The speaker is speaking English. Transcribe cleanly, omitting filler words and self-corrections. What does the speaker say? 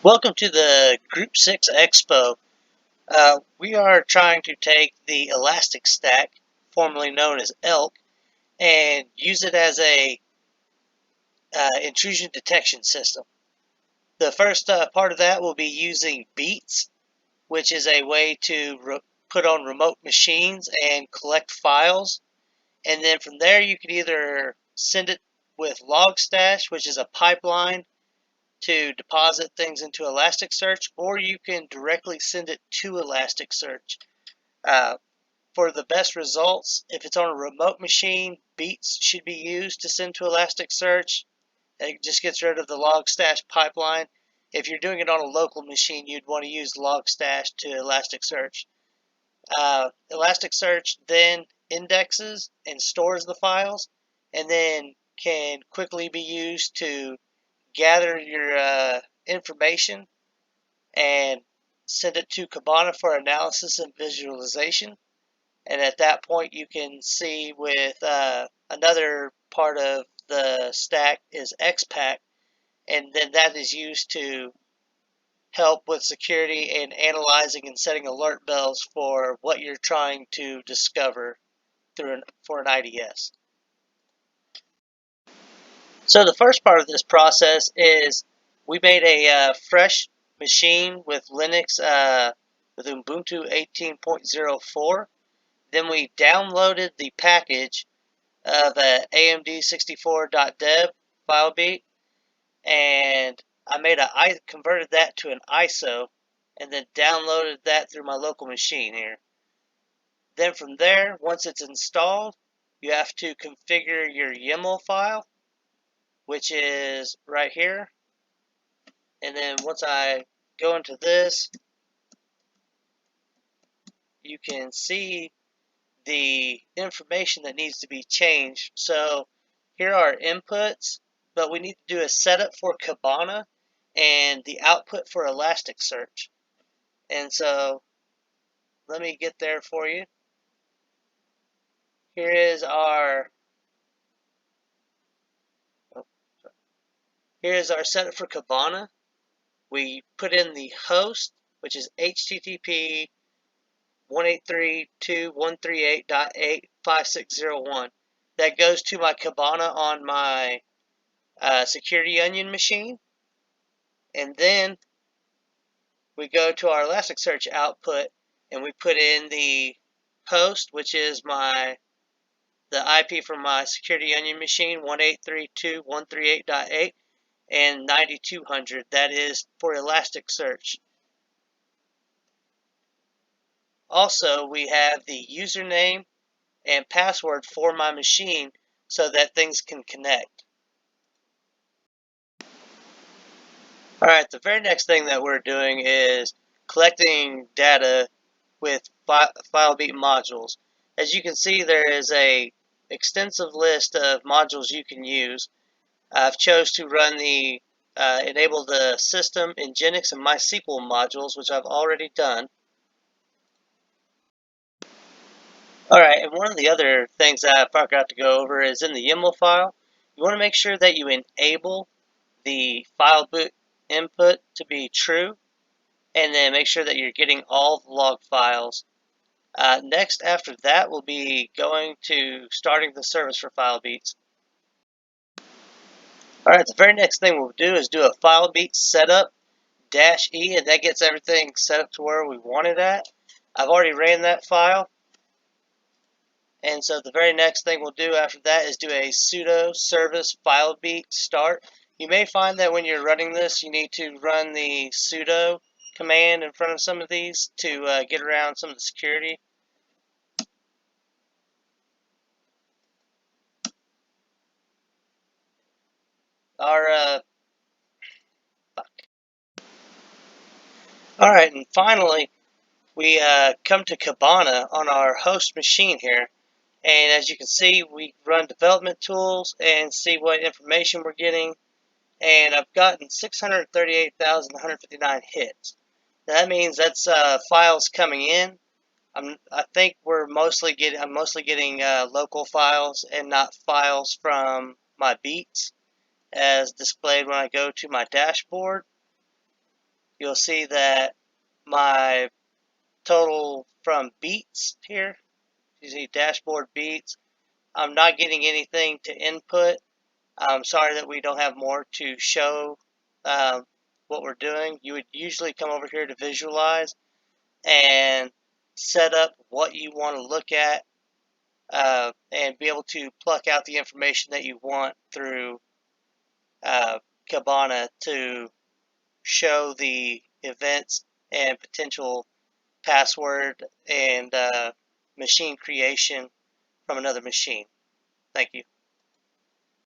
Welcome to the Group 6 Expo. We are trying to take the elastic stack, formerly known as ELK, and use it as a intrusion detection system. The first part of that will be using beats, which is a way to put on remote machines and collect files. And then from there, you can either send it with Logstash, which is a pipeline to deposit things into Elasticsearch, or you can directly send it to Elasticsearch. Uh, for the best results, if it's on a remote machine, beats should be used to send to Elasticsearch. It just gets rid of the Logstash pipeline. If you're doing it on a local machine, you'd want to use Logstash to Elasticsearch. Elasticsearch then indexes and stores the files, and then can quickly be used to gather your information and send it to Kibana for analysis and visualization. And at that point, you can see with another part of the stack is XPack, and then that is used to help with security and analyzing and setting alert bells for what you're trying to discover for an IDS. So the first part of this process is we made a fresh machine with Linux with Ubuntu 18.04. Then we downloaded the package of AMD64.deb file beat, and I converted that to an ISO, and then downloaded that through my local machine here. Then from there, once it's installed, you have to configure your YAML file, which is right here. And then once I go into this, you can see the information that needs to be changed. So here are inputs, but we need to do a setup for Kibana and the output for Elasticsearch. And so let me get there for you. Here is our setup for Kibana. We put in the host, which is HTTP 183.2.138.8.5601. That goes to my Kibana on my Security Onion machine. And then we go to our Elasticsearch output and we put in the host, which is the IP for my Security Onion machine, 183.2.138.8, and 9200. That is for Elasticsearch. Also, we have the username and password for my machine so that things can connect. Alright, the very next thing that we're doing is collecting data with FileBeat modules. As you can see, there is a extensive list of modules you can use. I've chose to run the enable the system, Nginx, and MySQL modules, which I've already done. Alright, and one of the other things that I forgot to go over is in the YAML file, you want to make sure that you enable the FileBeat input to be true, and then make sure that you're getting all the log files. Next, after that, we'll be going to starting the service for FileBeats. Alright, the very next thing we'll do is do a FileBeat setup -E, and that gets everything set up to where we want it at. I've already ran that file, and so the very next thing we'll do after that is do a sudo service FileBeat start. You may find that when you're running this, you need to run the sudo command in front of some of these to get around some of the security. Alright, and finally, we come to Kibana on our host machine here. And as you can see, we run development tools and see what information we're getting. And I've gotten 638,159 hits. That means that's files coming in. I think I'm mostly getting local files and not files from my beats as displayed when I go to my dashboard. you'll see that my total from beats here, you see dashboard beats, I'm not getting anything to input. I'm sorry that we don't have more to show what we're doing. You would usually come over here to visualize and set up what you want to look at and be able to pluck out the information that you want through Kibana to show the events and potential password and machine creation from another machine. Thank you.